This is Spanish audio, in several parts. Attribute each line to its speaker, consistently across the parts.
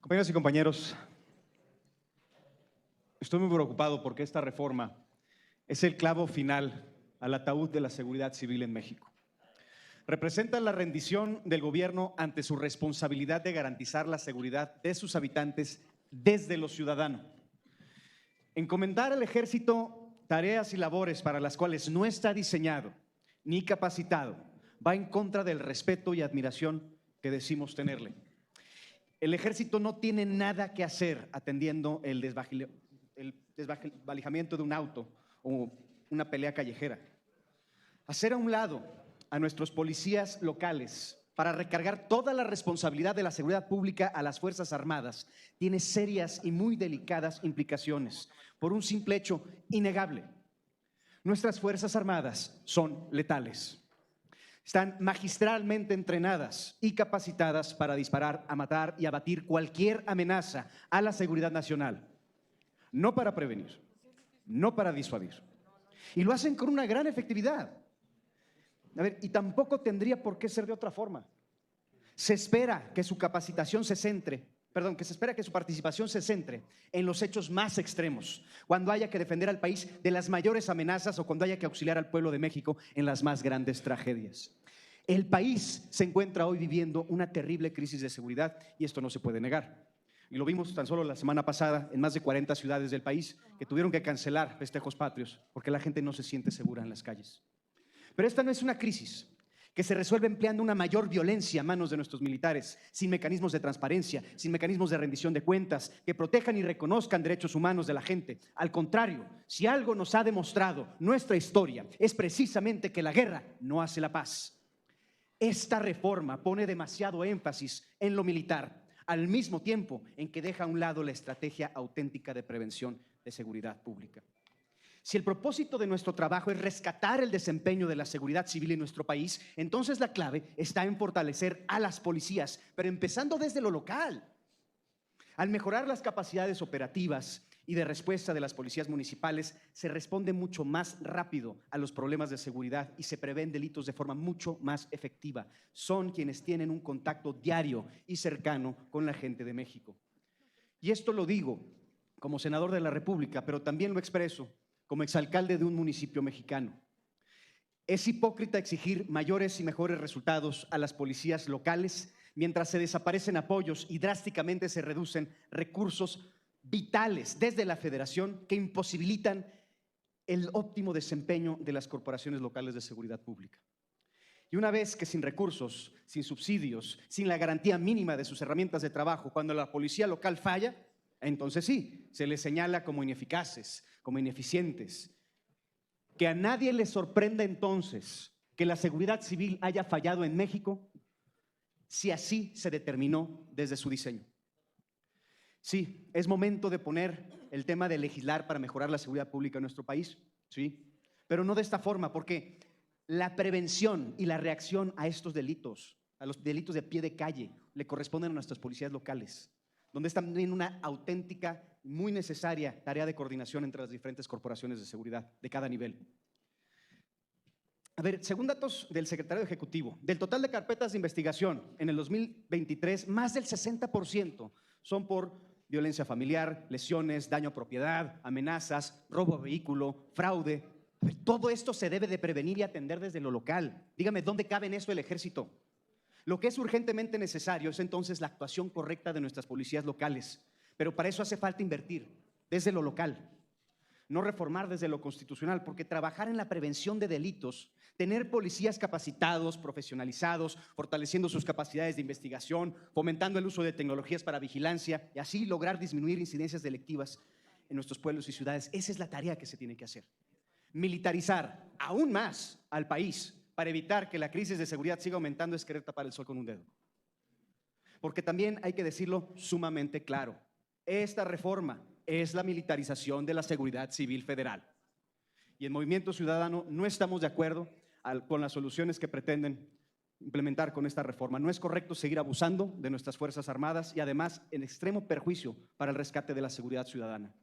Speaker 1: Compañeros y compañeros, estoy muy preocupado porque esta reforma es el clavo final al ataúd de la seguridad civil en México. Representa la rendición del gobierno ante su responsabilidad de garantizar la seguridad de sus habitantes desde lo ciudadano. Encomendar al ejército tareas y labores para las cuales no está diseñado ni capacitado va en contra del respeto y admiración que decimos tenerle. El ejército no tiene nada que hacer atendiendo el desvalijamiento de un auto o una pelea callejera. Hacer a un lado a nuestros policías locales para recargar toda la responsabilidad de la seguridad pública a las Fuerzas Armadas tiene serias y muy delicadas implicaciones por un simple hecho innegable. Nuestras Fuerzas Armadas son letales. Están magistralmente entrenadas y capacitadas para disparar, a matar y abatir cualquier amenaza a la seguridad nacional. No para prevenir, no para disuadir. Y lo hacen con una gran efectividad. Y tampoco tendría por qué ser de otra forma. Se espera que su capacitación se centre, que se espera que su participación se centre en los hechos más extremos, cuando haya que defender al país de las mayores amenazas o cuando haya que auxiliar al pueblo de México en las más grandes tragedias. El país se encuentra hoy viviendo una terrible crisis de seguridad y esto no se puede negar. Y lo vimos tan solo la semana pasada en más de 40 ciudades del país que tuvieron que cancelar festejos patrios porque la gente no se siente segura en las calles. Pero esta no es una crisis que se resuelve empleando una mayor violencia a manos de nuestros militares, sin mecanismos de transparencia, sin mecanismos de rendición de cuentas, que protejan y reconozcan derechos humanos de la gente. Al contrario, si algo nos ha demostrado nuestra historia, es precisamente que la guerra no hace la paz. Esta reforma pone demasiado énfasis en lo militar, al mismo tiempo en que deja a un lado la estrategia auténtica de prevención de seguridad pública. Si el propósito de nuestro trabajo es rescatar el desempeño de la seguridad civil en nuestro país, entonces la clave está en fortalecer a las policías, pero empezando desde lo local. Al mejorar las capacidades operativas y de respuesta de las policías municipales, se responde mucho más rápido a los problemas de seguridad y se prevén delitos de forma mucho más efectiva. Son quienes tienen un contacto diario y cercano con la gente de México. Y esto lo digo como senador de la República, pero también lo expreso como exalcalde de un municipio mexicano. Es hipócrita exigir mayores y mejores resultados a las policías locales mientras se desaparecen apoyos y drásticamente se reducen recursos vitales desde la federación que imposibilitan el óptimo desempeño de las corporaciones locales de seguridad pública. Y una vez que sin recursos, sin subsidios, sin la garantía mínima de sus herramientas de trabajo, cuando la policía local falla, entonces sí, se les señala como ineficaces, como ineficientes. Que a nadie le sorprenda entonces que la seguridad civil haya fallado en México si así se determinó desde su diseño. Sí, es momento de poner el tema de legislar para mejorar la seguridad pública en nuestro país, sí, pero no de esta forma, porque la prevención y la reacción a estos delitos, a los delitos de pie de calle, le corresponden a nuestras policías locales, donde está también una auténtica, muy necesaria tarea de coordinación entre las diferentes corporaciones de seguridad de cada nivel. Según datos del secretario ejecutivo, del total de carpetas de investigación en el 2023, más del 60% son por violencia familiar, lesiones, daño a propiedad, amenazas, robo a vehículo, fraude. Todo esto se debe de prevenir y atender desde lo local. Dígame, ¿dónde cabe en eso el ejército? Lo que es urgentemente necesario es entonces la actuación correcta de nuestras policías locales, pero para eso hace falta invertir desde lo local, no reformar desde lo constitucional, porque trabajar en la prevención de delitos, tener policías capacitados, profesionalizados, fortaleciendo sus capacidades de investigación, fomentando el uso de tecnologías para vigilancia y así lograr disminuir incidencias delictivas en nuestros pueblos y ciudades, esa es la tarea que se tiene que hacer. Militarizar aún más al país para evitar que la crisis de seguridad siga aumentando es querer tapar el sol con un dedo. Porque también hay que decirlo sumamente claro, esta reforma es la militarización de la seguridad civil federal. Y en Movimiento Ciudadano no estamos de acuerdo con las soluciones que pretenden implementar con esta reforma. No es correcto seguir abusando de nuestras Fuerzas Armadas y además en extremo perjuicio para el rescate de la seguridad ciudadana.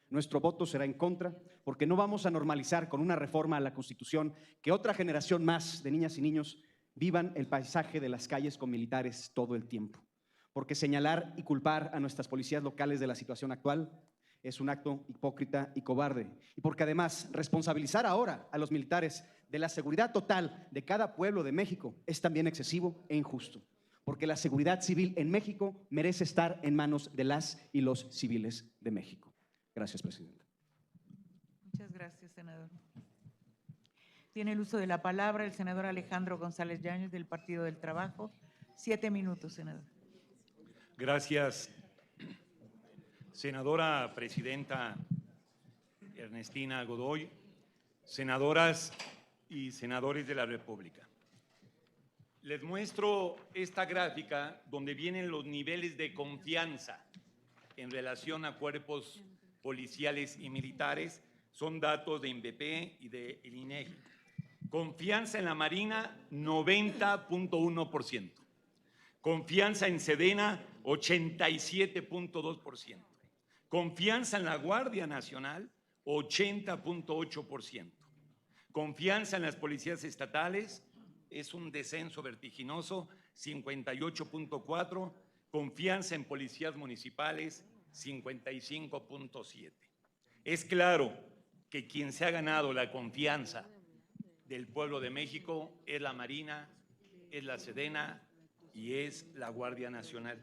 Speaker 1: Nuestro voto será en contra porque no vamos a normalizar con una reforma a la Constitución que otra generación más de niñas y niños vivan el paisaje de las calles con militares todo el tiempo. porque señalar y culpar a nuestras policías locales de la situación actual es un acto hipócrita y cobarde, y porque además responsabilizar ahora a los militares de la seguridad total de cada pueblo de México es también excesivo e injusto, porque la seguridad civil en México merece estar en manos de las y los civiles de México. Gracias, presidenta.
Speaker 2: Muchas gracias, senador. Tiene el uso de la palabra el senador Alejandro González Yáñez, del Partido del Trabajo. 7 minutos, senador.
Speaker 3: Gracias, senadora presidenta Ernestina Godoy, senadoras y senadores de la República. Les muestro esta gráfica donde vienen los niveles de confianza en relación a cuerpos policiales y militares. Son datos de INVEPE y de el INEGI. Confianza en la Marina, 90.1%. Confianza en Sedena, 87.2%. Confianza en la Guardia Nacional, 80.8%. Confianza en las policías estatales, es un descenso vertiginoso, 58.4%. Confianza en policías municipales, 55.7%. Es claro que quien se ha ganado la confianza del pueblo de México es la Marina, es la Sedena y es la Guardia Nacional.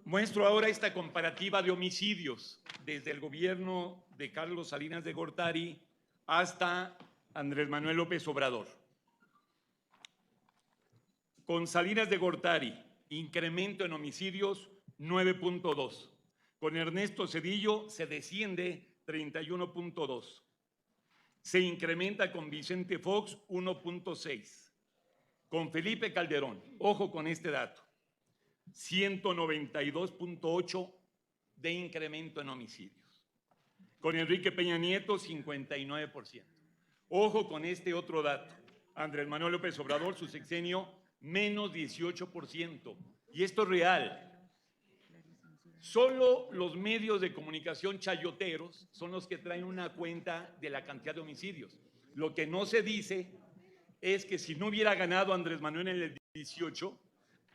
Speaker 3: Muestro ahora esta comparativa de homicidios desde el gobierno de Carlos Salinas de Gortari hasta Andrés Manuel López Obrador. Con Salinas de Gortari, incremento en homicidios 9.2. Con Ernesto Zedillo se desciende 31.2. Se incrementa con Vicente Fox 1.6. Con Felipe Calderón, ojo con este dato, 192.8 de incremento en homicidios. Con Enrique Peña Nieto, 59%. Ojo con este otro dato, Andrés Manuel López Obrador, su sexenio, menos 18%. Y esto es real. Solo los medios de comunicación chayoteros son los que traen una cuenta de la cantidad de homicidios. Lo que no se dice es que si no hubiera ganado Andrés Manuel en el 18,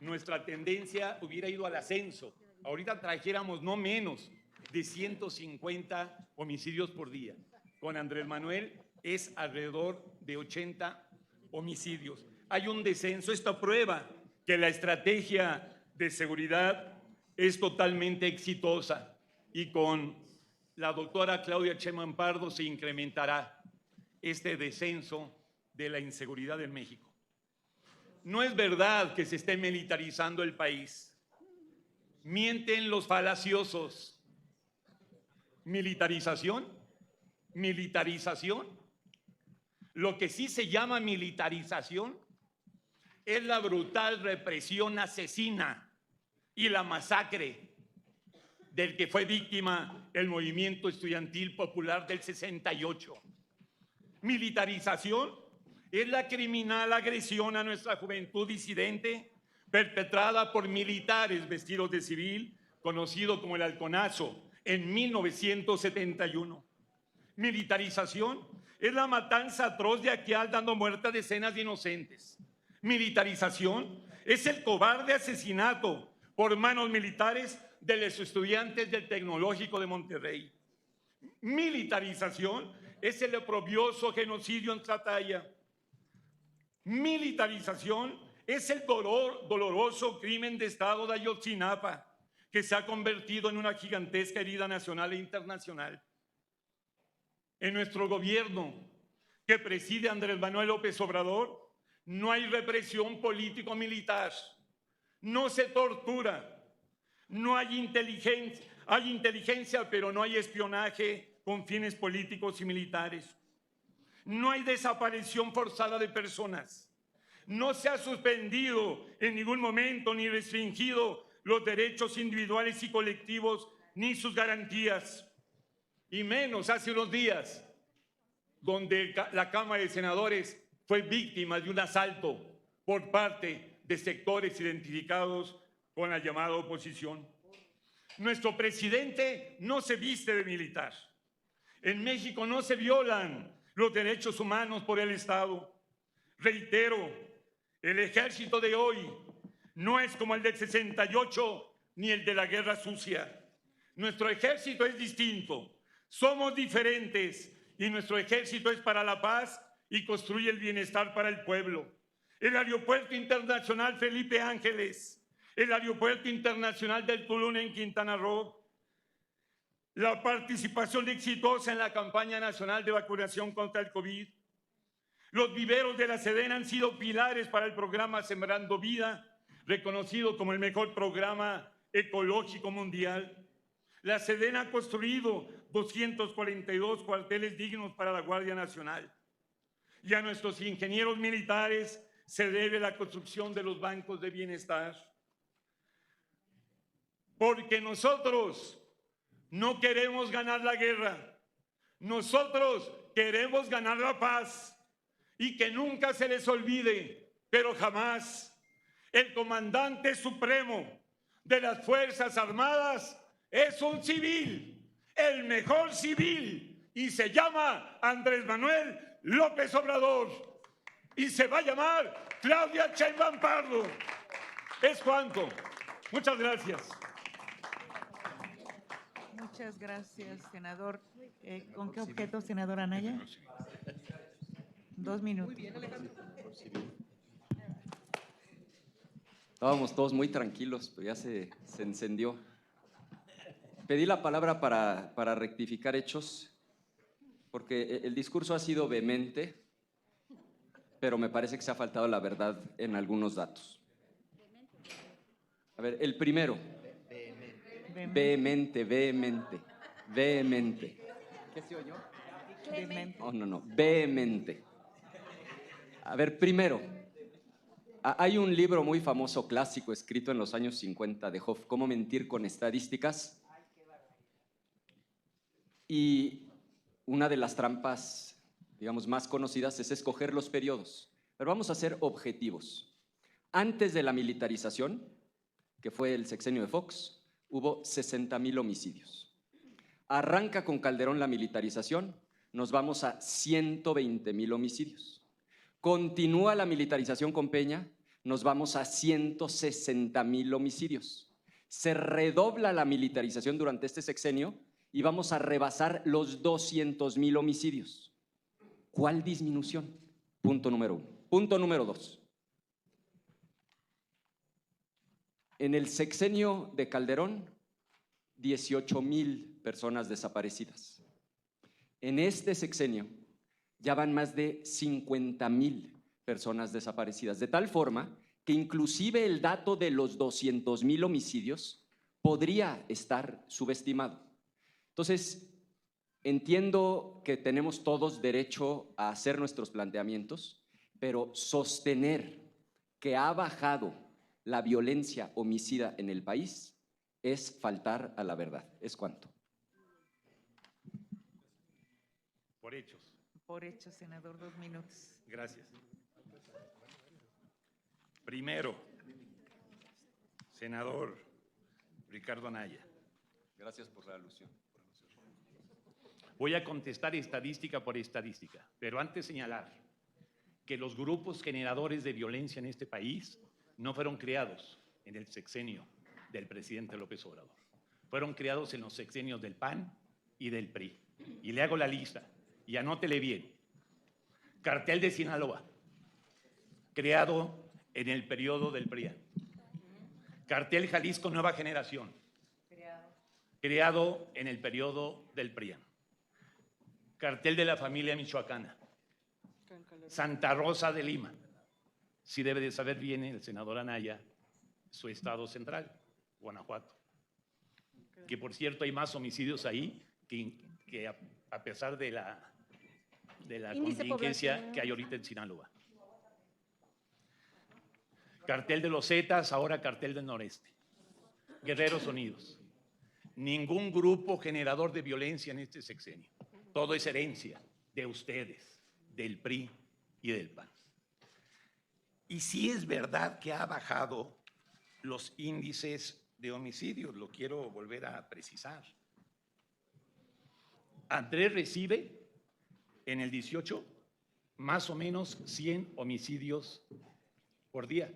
Speaker 3: nuestra tendencia hubiera ido al ascenso. Ahorita trajéramos no menos de 150 homicidios por día. Con Andrés Manuel es alrededor de 80 homicidios. Hay un descenso. Esto prueba que la estrategia de seguridad es totalmente exitosa y con la doctora Claudia Sheinbaum Pardo se incrementará este descenso de la inseguridad en México. No es verdad que se esté militarizando el país. Mienten los falaciosos. ¿Militarización? ¿Militarización? Lo que sí se llama militarización es la brutal represión asesina y la masacre del que fue víctima el movimiento estudiantil popular del 68. Militarización es la criminal agresión a nuestra juventud disidente perpetrada por militares vestidos de civil, conocido como el Halconazo, en 1971. Militarización es la matanza atroz de Aquial dando muerte a decenas de inocentes. Militarización es el cobarde asesinato por manos militares de los estudiantes del Tecnológico de Monterrey. Militarización es el oprobioso genocidio en Tlatlaya. Militarización es el doloroso crimen de Estado de Ayotzinapa, que se ha convertido en una gigantesca herida nacional e internacional. En nuestro gobierno, que preside Andrés Manuel López Obrador, no hay represión político-militar, no se tortura, no hay inteligencia, pero no hay espionaje con fines políticos y militares. No hay desaparición forzada de personas. No se ha suspendido en ningún momento ni restringido los derechos individuales y colectivos ni sus garantías. Y menos hace unos días, donde la Cámara de Senadores fue víctima de un asalto por parte de sectores identificados con la llamada oposición. Nuestro presidente no se viste de militar. En México no se violan los derechos humanos por el Estado. Reitero, el ejército de hoy no es como el del 68 ni el de la Guerra Sucia. Nuestro ejército es distinto, somos diferentes y nuestro ejército es para la paz y construye el bienestar para el pueblo. El Aeropuerto Internacional Felipe Ángeles, el Aeropuerto Internacional del Tulum en Quintana Roo, la participación exitosa en la campaña nacional de vacunación contra el COVID. Los viveros de la Sedena han sido pilares para el programa Sembrando Vida, reconocido como el mejor programa ecológico mundial. La Sedena ha construido 242 cuarteles dignos para la Guardia Nacional. Y a nuestros ingenieros militares se debe la construcción de los bancos de bienestar. Porque nosotros no queremos ganar la guerra, nosotros queremos ganar la paz. Y que nunca se les olvide, pero jamás, el comandante supremo de las Fuerzas Armadas es un civil, el mejor civil, y se llama Andrés Manuel López Obrador. Y se va a llamar Claudia Sheinbaum Pardo. Es cuanto. Muchas gracias.
Speaker 2: Muchas gracias, senador. ¿Con qué objeto, senador Anaya? 2 minutos.
Speaker 4: Estábamos todos muy tranquilos, pero ya se encendió. Pedí la palabra para rectificar hechos, porque el discurso ha sido vehemente, pero me parece que se ha faltado la verdad en algunos datos. A ver, el primero. Vehemente. ¿Qué se oyó? No, vehemente. A ver, primero, hay un libro muy famoso, clásico, escrito en los años 50 de Hoff, ¿Cómo mentir con estadísticas? Y una de las trampas, digamos, más conocidas es escoger los periodos. Pero vamos a ser objetivos. Antes de la militarización, que fue el sexenio de Fox, hubo 60,000 homicidios. Arranca con Calderón la militarización, nos vamos a 120,000 homicidios. Continúa la militarización con Peña, nos vamos a 160,000 homicidios. Se redobla la militarización durante este sexenio y vamos a rebasar los 200,000 homicidios. ¿Cuál disminución? Punto número 1. Punto número 2. En el sexenio de Calderón, 18,000 personas desaparecidas. En este sexenio ya van más de 50,000 personas desaparecidas, de tal forma que inclusive el dato de los 200,000 homicidios podría estar subestimado. Entonces, entiendo que tenemos todos derecho a hacer nuestros planteamientos, pero sostener que ha bajado la violencia homicida en el país es faltar a la verdad. ¿Es cuánto?
Speaker 3: Por hechos.
Speaker 2: Por hechos, senador, 2 minutos.
Speaker 3: Gracias. Primero, senador Ricardo Anaya.
Speaker 4: Gracias por la alusión.
Speaker 3: Voy a contestar estadística por estadística, pero antes señalar que los grupos generadores de violencia en este país no fueron creados en el sexenio del presidente López Obrador. Fueron creados en los sexenios del PAN y del PRI. Y le hago la lista, y anótele bien. Cartel de Sinaloa, creado en el periodo del PRIAN. Cartel Jalisco Nueva Generación, creado en el periodo del PRIAN. Cartel de la Familia Michoacana, Santa Rosa de Lima. Sí debe de saber bien el senador Anaya su estado central, Guanajuato. Que por cierto hay más homicidios ahí que a pesar de la contingencia que hay ahorita en Sinaloa. Cartel de los Zetas, ahora Cartel del Noreste. Guerreros Unidos. Ningún grupo generador de violencia en este sexenio. Todo es herencia de ustedes, del PRI y del PAN. Y sí es verdad que ha bajado los índices de homicidios, lo quiero volver a precisar. Andrés recibe en el 18 más o menos 100 homicidios por día.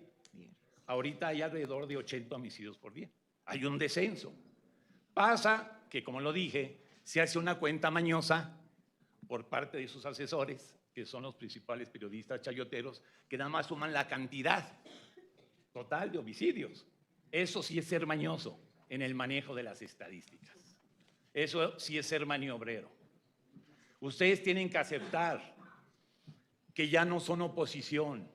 Speaker 3: Ahorita hay alrededor de 80 homicidios por día. Hay un descenso. Pasa que, como lo dije, se hace una cuenta mañosa por parte de sus asesores, que son los principales periodistas chayoteros, que nada más suman la cantidad total de homicidios. Eso sí es ser mañoso en el manejo de las estadísticas. Eso sí es ser maniobrero. Ustedes tienen que aceptar que ya no son oposición,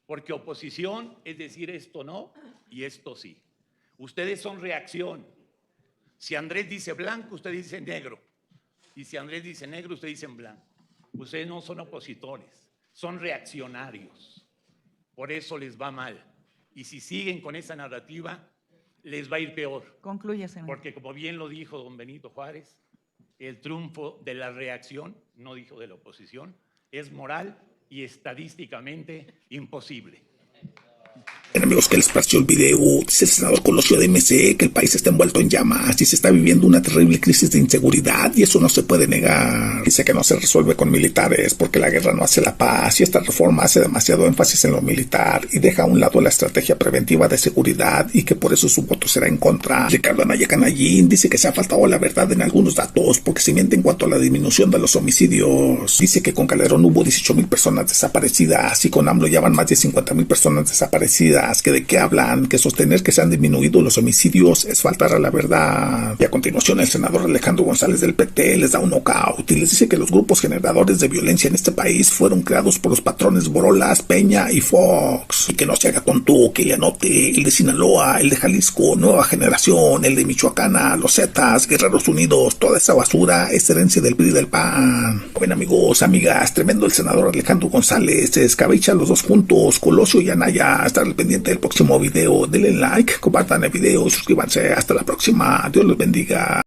Speaker 3: porque oposición es decir esto no y esto sí. Ustedes son reacción. Si Andrés dice blanco, ustedes dicen negro. Y si Andrés dice negro, ustedes dicen blanco. Ustedes no son opositores, son reaccionarios. Por eso les va mal. Y si siguen con esa narrativa, les va a ir peor.
Speaker 2: Concluya, senador.
Speaker 3: Porque como bien lo dijo don Benito Juárez, el triunfo de la reacción, no dijo de la oposición, es moral y estadísticamente imposible.
Speaker 5: Amigos, que les pareció el video. Dice el senador Colosio de MC que el país está envuelto en llamas y se está viviendo una terrible crisis de inseguridad y eso no se puede negar. Dice que no se resuelve con militares porque la guerra no hace la paz y esta reforma hace demasiado énfasis en lo militar y deja a un lado la estrategia preventiva de seguridad y que por eso su voto será en contra. Ricardo Anaya Canallín dice que se ha faltado la verdad en algunos datos porque se miente en cuanto a la disminución de los homicidios. Dice que con Calderón hubo 18,000 personas desaparecidas y con AMLO ya van más de 50,000 personas desaparecidas. Que de qué hablan, que sostener que se han disminuido los homicidios es faltar a la verdad. Y a continuación el senador Alejandro González del PT les da un knockout y les dice que los grupos generadores de violencia en este país fueron creados por los patrones Borolas, Peña y Fox. Y que no se haga tonto, que le anote el de Sinaloa, el de Jalisco, Nueva Generación, el de Michoacana, los Zetas, Guerreros Unidos, toda esa basura es herencia del PRI y del PAN. Bueno, amigos, amigas, tremendo el senador Alejandro González, se escabecha los dos juntos, Colosio y Anaya. Estar al pendiente del próximo video, denle like, compartan el video y suscríbanse. Hasta la próxima, Dios los bendiga.